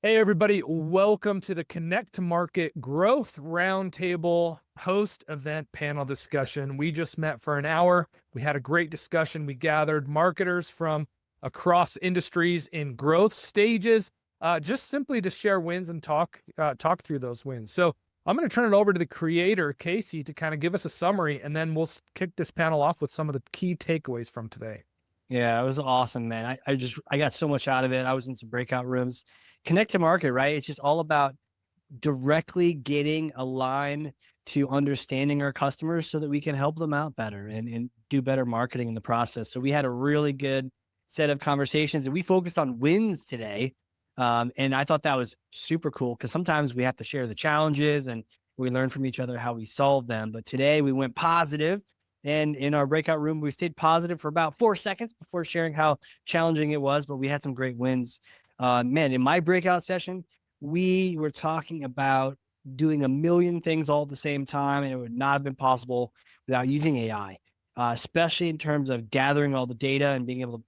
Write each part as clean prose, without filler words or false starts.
Hey, everybody. Welcome to the Connect to Market Growth Roundtable post event panel discussion. We just met for an hour. We had a great discussion. We gathered marketers from across industries in growth stages, just simply to share wins and talk through those wins. So I'm going to turn it over to the creator, Casey, to kind of give us a summary, and then we'll kick this panel off with some of the key takeaways from today. Yeah, it was awesome, man. I got so much out of it. I was in some breakout rooms. Connect to market, right? It's just all about directly getting a line to understanding our customers so that we can help them out better and do better marketing in the process. So we had a really good set of conversations and we focused on wins today. And I thought that was super cool because sometimes we have to share the challenges and we learn from each other how we solve them. But today we went positive. And in our breakout room, we stayed positive for about 4 seconds before sharing how challenging it was. But we had some great wins. Man, in my breakout session, we were talking about doing a million things all at the same time, and it would not have been possible without using AI, especially in terms of gathering all the data and being able to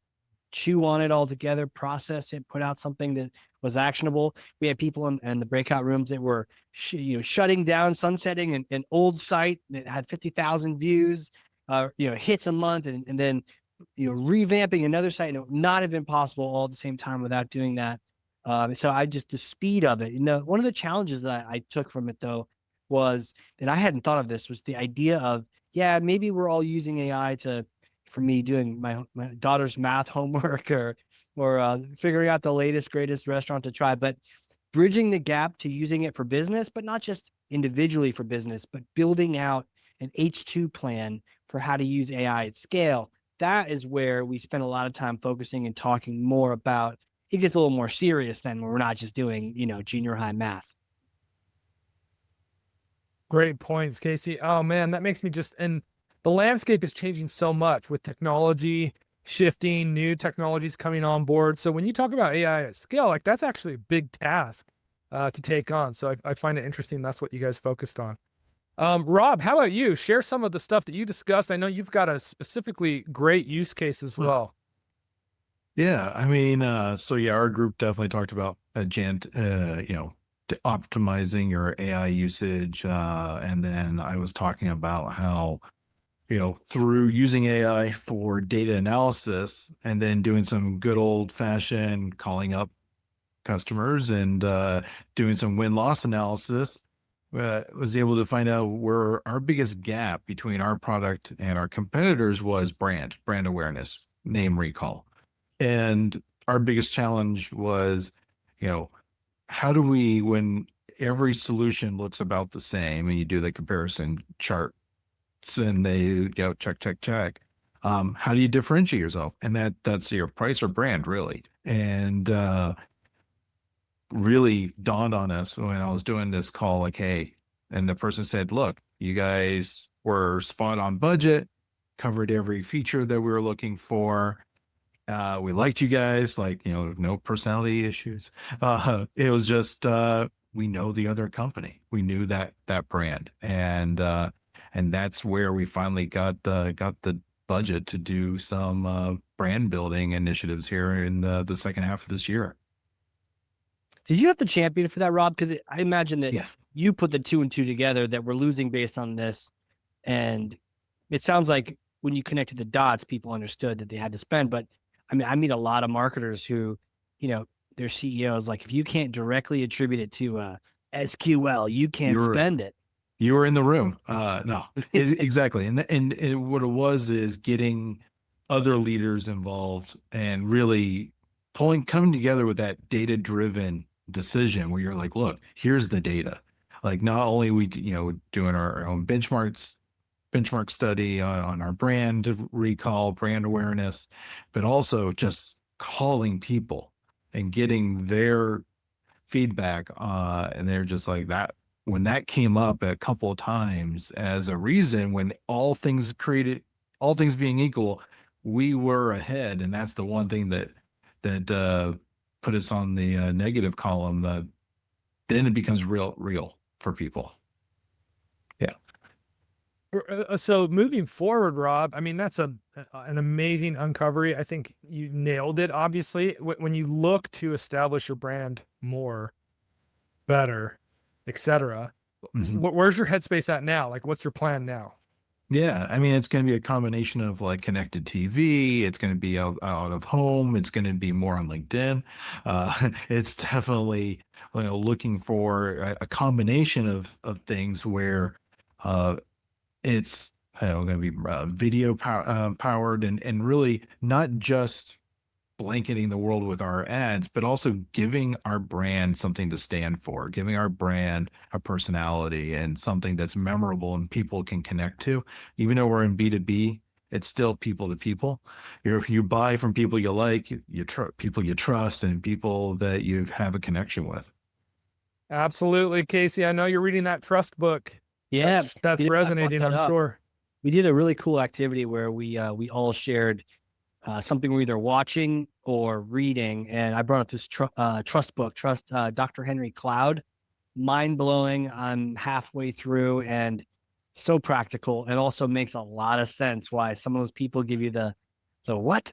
chew on it all together, process it, put out something that was actionable. We had people in the breakout rooms that were shutting down, sunsetting an old site that had 50,000 views, hits a month, and then revamping another site. And it would not have been possible all at the same time without doing that. So the speed of it. One of the challenges that I took from it though was, and I hadn't thought of this, was the idea of, yeah, maybe we're all using AI for me doing my daughter's math homework or figuring out the latest, greatest restaurant to try, but bridging the gap to using it for business, but not just individually for business, but building out an H2 plan for how to use AI at scale. That is where we spend a lot of time focusing and talking more about. It gets a little more serious than when we're not just doing, junior high math. Great points, Casey. Oh man, that makes me and the landscape is changing so much with technology shifting, new technologies coming on board. So when you talk about AI at scale, like that's actually a big task to take on. So I find it interesting. That's what you guys focused on. Rob, how about you? Share some of the stuff that you discussed. I know you've got a specifically great use case as well. Yeah, our group definitely talked about optimizing your AI usage. And then I was talking about how, through using AI for data analysis and then doing some good old fashioned calling up customers and doing some win-loss analysis, was able to find out where our biggest gap between our product and our competitors was brand awareness, name recall. And our biggest challenge was, how do we, when every solution looks about the same and you do the comparison charts and they go check, how do you differentiate yourself? And that's your price or brand, really. And really dawned on us when I was doing this call, like, hey, and the person said, look, you guys were spot on budget, covered every feature that we were looking for. We liked you guys, like, no personality issues. It was just, we know the other company. We knew that brand. And that's where we finally got the budget to do some brand building initiatives here in the second half of this year. Did you have to champion for that, Rob? Because I imagine that Yeah. you put the two and two together that we're losing based on this. And it sounds like when you connected the dots, people understood that they had to spend. But I mean, I meet a lot of marketers who, their CEOs, like, if you can't directly attribute it to SQL, you can't spend it. You were in the room. No, exactly. And what it was is getting other leaders involved and really coming together with that data-driven decision where you're like, look, here's the data. Like, not only we, doing our own benchmark study on our brand recall, brand awareness, but also just calling people and getting their feedback. And they're just like that. When that came up a couple of times as a reason, when all things being equal, we were ahead. And that's the one thing that put us on the negative column. Then it becomes real for people. Yeah. So moving forward, Rob, I mean, that's an amazing uncovery. I think you nailed it. Obviously, when you look to establish your brand more, better, etc., Mhm. where's your headspace at now? Like, what's your plan now? Yeah, I mean, it's going to be a combination of like connected TV. It's going to be out of home. It's going to be more on LinkedIn. It's definitely, looking for a combination of things where uh, it's, going to be video powered, and really not just blanketing the world with our ads, but also giving our brand something to stand for, giving our brand a personality and something that's memorable and people can connect to. Even though we're in B2B, it's still people to people. You buy from people you like, people you trust, and people that you have a connection with. Absolutely, Casey. I know you're reading that trust book. Yeah, That's I brought resonating, that I'm up. sure. We did a really cool activity where we all shared something we're either watching or reading, and I brought up this trust book, Dr. Henry Cloud. Mind blowing. I'm halfway through and so practical, and also makes a lot of sense why some of those people give you the what,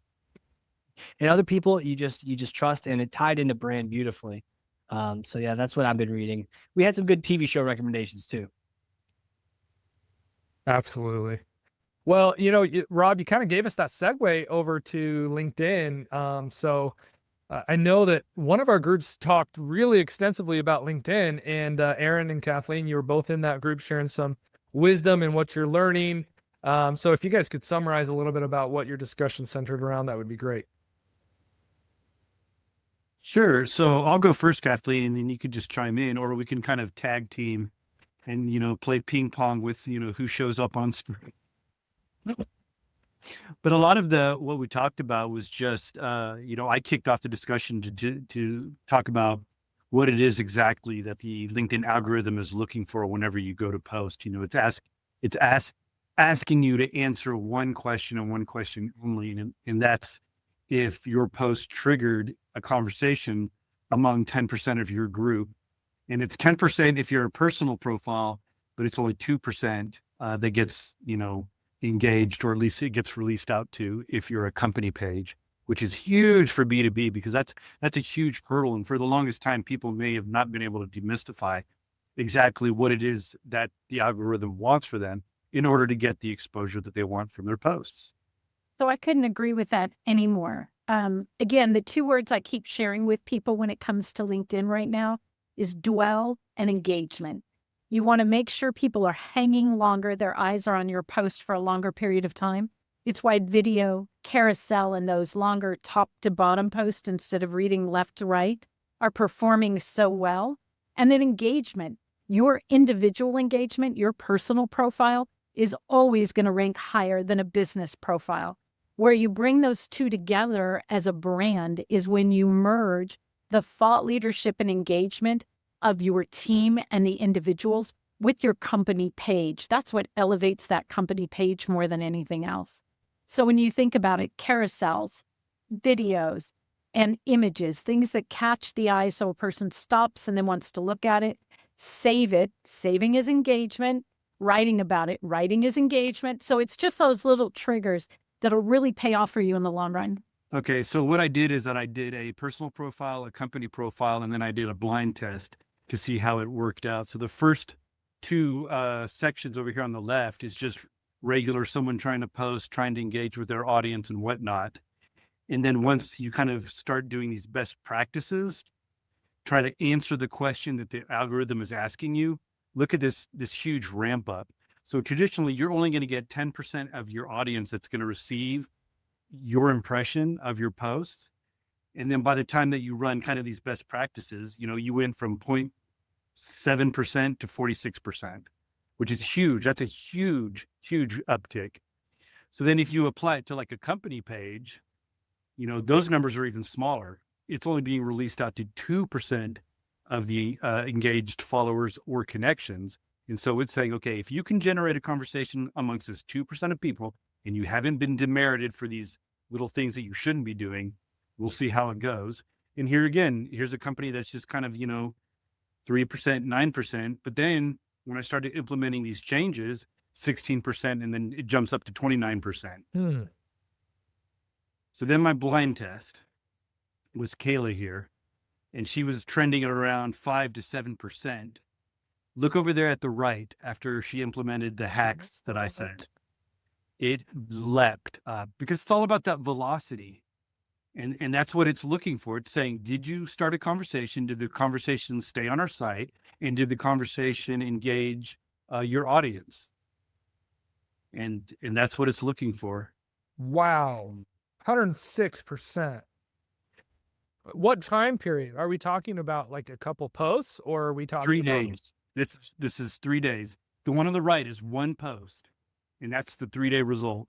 and other people you just trust, and it tied into brand beautifully. So yeah, that's what I've been reading. We had some good TV show recommendations too. Absolutely. Well, Rob, you kind of gave us that segue over to LinkedIn. I know that one of our groups talked really extensively about LinkedIn, and Aaron and Kathleen, you were both in that group sharing some wisdom and what you're learning. So if you guys could summarize a little bit about what your discussion centered around, that would be great. Sure. So I'll go first, Kathleen, and then you could just chime in, or we can kind of tag team and, play ping pong with, who shows up on screen. But a lot of what we talked about was just, I kicked off the discussion to talk about what it is exactly that the LinkedIn algorithm is looking for whenever you go to post. It's asking you to answer one question and one question only, and that's if your post triggered a conversation among 10% of your group, and it's 10% if you're a personal profile, but it's only 2% that gets engaged, or at least it gets released out to if you're a company page, which is huge for B2B, because that's a huge hurdle. And for the longest time, people may have not been able to demystify exactly what it is that the algorithm wants for them in order to get the exposure that they want from their posts. So I couldn't agree with that anymore. Again, the two words I keep sharing with people when it comes to LinkedIn right now is dwell and engagement. You want to make sure people are hanging longer, their eyes are on your post for a longer period of time. It's why video, carousel, and those longer top to bottom posts instead of reading left to right are performing so well. And then engagement, your individual engagement, your personal profile is always going to rank higher than a business profile. Where you bring those two together as a brand is when you merge the thought leadership and engagement of your team and the individuals with your company page. That's what elevates that company page more than anything else. So when you think about it, carousels, videos, and images, things that catch the eye so a person stops and then wants to look at it, save it. Saving is engagement. Writing about it, writing is engagement. So it's just those little triggers that'll really pay off for you in the long run. Okay, so what I did is that I did a personal profile, a company profile, and then I did a blind test to see how it worked out. So the first two sections over here on the left is just regular someone trying to post, trying to engage with their audience and whatnot. And then once you kind of start doing these best practices, try to answer the question that the algorithm is asking you, look at this huge ramp up. So traditionally, you're only going to get 10% of your audience that's going to receive your impression of your posts. And then by the time that you run kind of these best practices, you went from 0.7% to 46%, which is huge. That's a huge, huge uptick. So then if you apply it to like a company page, those numbers are even smaller. It's only being released out to 2% of the engaged followers or connections. And so it's saying, okay, if you can generate a conversation amongst this 2% of people and you haven't been demerited for these little things that you shouldn't be doing, we'll see how it goes. And here again, here's a company that's just kind of, 3%, 9%. But then when I started implementing these changes, 16%, and then it jumps up to 29%. Hmm. So then my blind test was Kayla here, and she was trending at around 5 to 7%. Look over there at the right after she implemented the hacks that I sent. It leapt up because it's all about that velocity. And that's what it's looking for. It's saying, did you start a conversation? Did the conversation stay on our site? And did the conversation engage your audience? And that's what it's looking for. Wow. 106%. What time period? Are we talking about like a couple posts, or are we talking 3 about days. This is 3 days. The one on the right is one post. And that's the 3-day result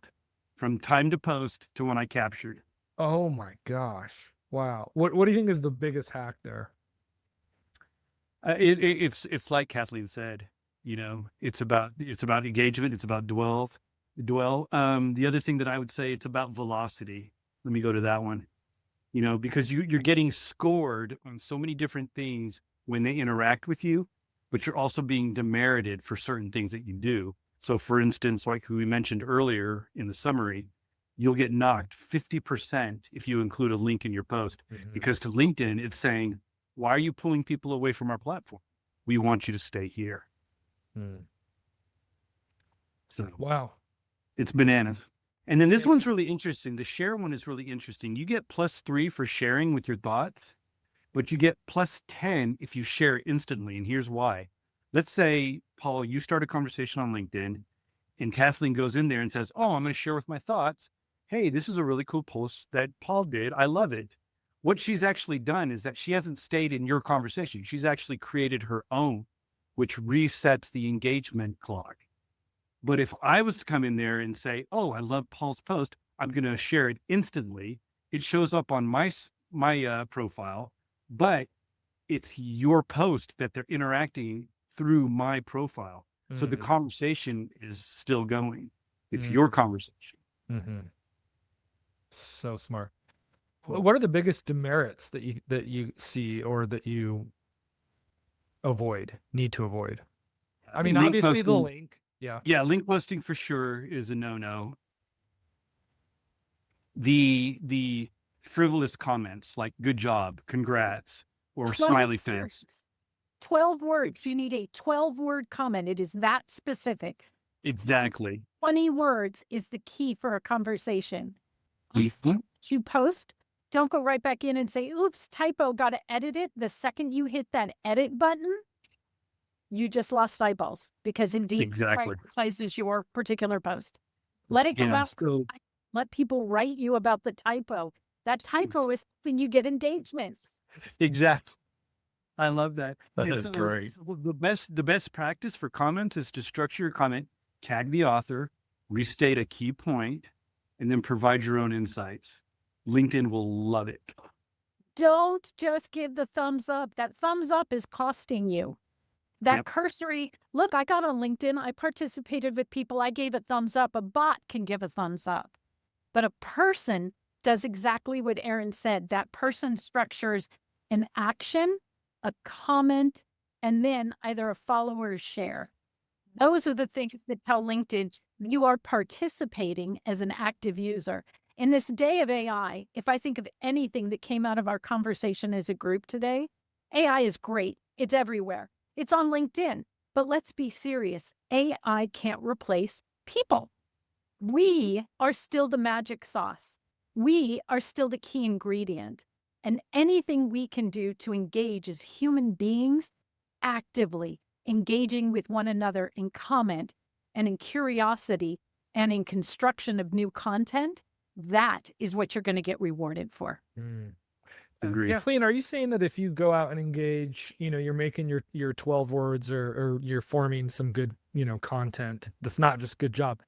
from time to post to when I captured. Oh my gosh. Wow. What do you think is the biggest hack there? It's like Kathleen said, it's about engagement. It's about dwell. The other thing that I would say, it's about velocity. Let me go to that one, because you're getting scored on so many different things when they interact with you, but you're also being demerited for certain things that you do. So for instance, like who we mentioned earlier in the summary, you'll get knocked 50% if you include a link in your post, because to LinkedIn, it's saying, why are you pulling people away from our platform? We want you to stay here. So Wow. it's bananas. And then this one's really interesting. The share one is really interesting. You get +3 for sharing with your thoughts, but you get +10 if you share instantly. And here's why. Let's say, Paul, you start a conversation on LinkedIn and Kathleen goes in there and says, oh, I'm going to share with my thoughts. Hey, this is a really cool post that Paul did. I love it. What she's actually done is that she hasn't stayed in your conversation. She's actually created her own, which resets the engagement clock. But if I was to come in there and say, oh, I love Paul's post, I'm going to share it instantly. It shows up on my profile, but it's your post that they're interacting through my profile. So the conversation is still going. It's your conversation. So smart. What are the biggest demerits that you see, or that you need to avoid? I mean, Link obviously the posting- link. Yeah. Yeah, link posting for sure is a no-no. The frivolous comments like "good job," "congrats," or 12 smiley face. words. 12 words. You need a 12-word comment. It is that specific. Exactly. 20 words is the key for a conversation. Mhm. You post, don't go right back in and say, oops, typo, got to edit it. The second you hit that edit button, you just lost eyeballs, because Indeed Exactly. prioritizes your particular post. Let it go Yeah, out. so Let people write you about the typo. That typo is when you get engagements. exactly. I love that. That And is great. The best practice for comments is to structure your comment, tag the author, restate a key point, and then provide your own insights. LinkedIn will love it. Don't just give the thumbs up. That thumbs up is costing you. That Yep. cursory, look, I got on LinkedIn. I participated with people. I gave a thumbs up. A bot can give a thumbs up. But a person does exactly what Aaron said. That person structures an action, a comment, and then either a follow or a share. Those are the things that tell LinkedIn you are participating as an active user. In this day of AI, if I think of anything that came out of our conversation as a group today, AI is great. It's everywhere. It's on LinkedIn. But let's be serious. AI can't replace people. We are still the magic sauce. We are still the key ingredient. And anything we can do to engage as human beings, actively engaging with one another in comment and in curiosity and in construction of new content, that is what you're going to get rewarded for. Agreed. Kathleen, are you saying that if you go out and engage, you're making your 12 words, or you're forming some good, content that's not just good job?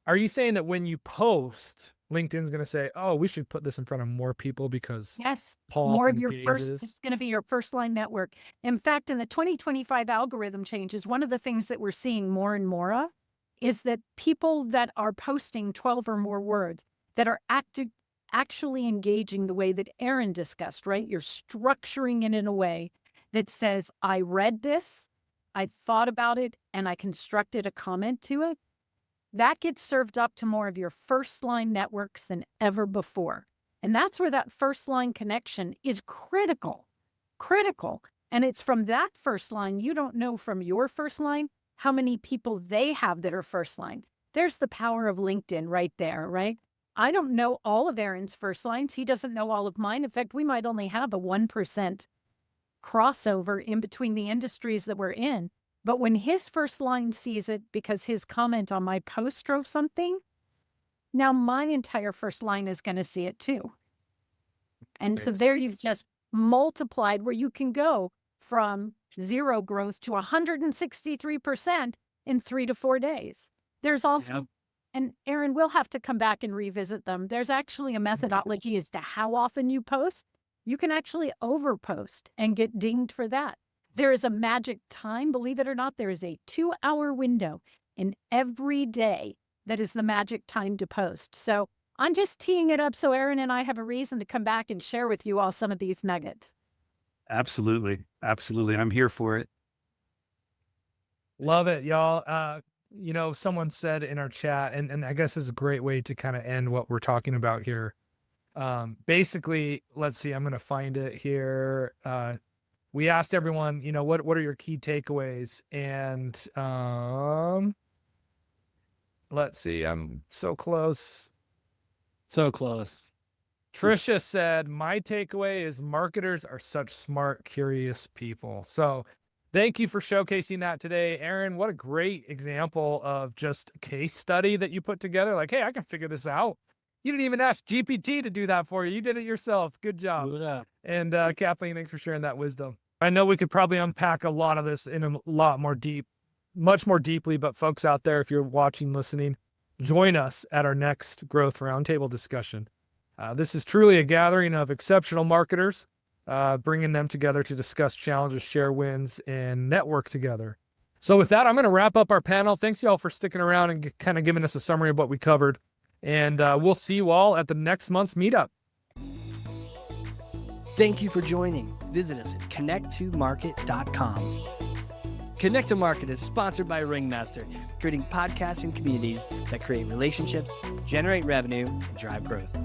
Are you saying that when you post, LinkedIn's going to say, oh, we should put this in front of more people because Yes, Paul more of your engages? it's going to be your first line network. In fact, in the 2025 algorithm changes, one of the things that we're seeing more and more of is that people that are posting 12 or more words, that are actually engaging the way that Aaron discussed, right? You're structuring it in a way that says, I read this, I thought about it, and I constructed a comment to it. that gets served up to more of your first line networks than ever before. And that's where that first line connection is critical. And it's from that first line, you don't know from your first line how many people they have that are first line. There's the power of LinkedIn right there, right? I don't know all of Aaron's first lines. He doesn't know all of mine. In fact, we might only have a 1% crossover in between the industries that we're in. But when his first line sees it because his comment on my post drove something, now my entire first line is going to see it too. And so there you've just multiplied where you can go from 0 growth to 163% in 3 to 4 days. There's also, and Aaron, we'll have to come back and revisit them. There's actually a methodology as to how often you post. You can actually overpost and get dinged for that. There is a magic time, believe it or not, there is a 2-hour window in every day that is the magic time to post. So I'm just teeing it up so Aaron and I have a reason to come back and share with you all some of these nuggets. Absolutely. I'm here for it. Love it, y'all. Someone said in our chat, and I guess this is a great way to kind of end what we're talking about here. Basically, let's see, I'm going to find it here. We asked everyone, what are your key takeaways? And let's see, I'm so close. Trisha said, my takeaway is marketers are such smart, curious people. So thank you for showcasing that today. Aaron, what a great example of just a case study that you put together. Like, hey, I can figure this out. You didn't even ask GPT to do that for you. You did it yourself. Good job. And Kathleen, thanks for sharing that wisdom. I know we could probably unpack a lot of this in a lot more much more deeply, but folks out there, if you're watching, listening, join us at our next Growth Roundtable discussion. This is truly a gathering of exceptional marketers, bringing them together to discuss challenges, share wins, and network together. So with that, I'm going to wrap up our panel. Thanks, y'all, for sticking around and kind of giving us a summary of what we covered. And we'll see you all at the next month's meetup. Thank you for joining. Visit us at connect2market.com. Connect to Market is sponsored by Ringmaster, creating podcasts and communities that create relationships, generate revenue, and drive growth.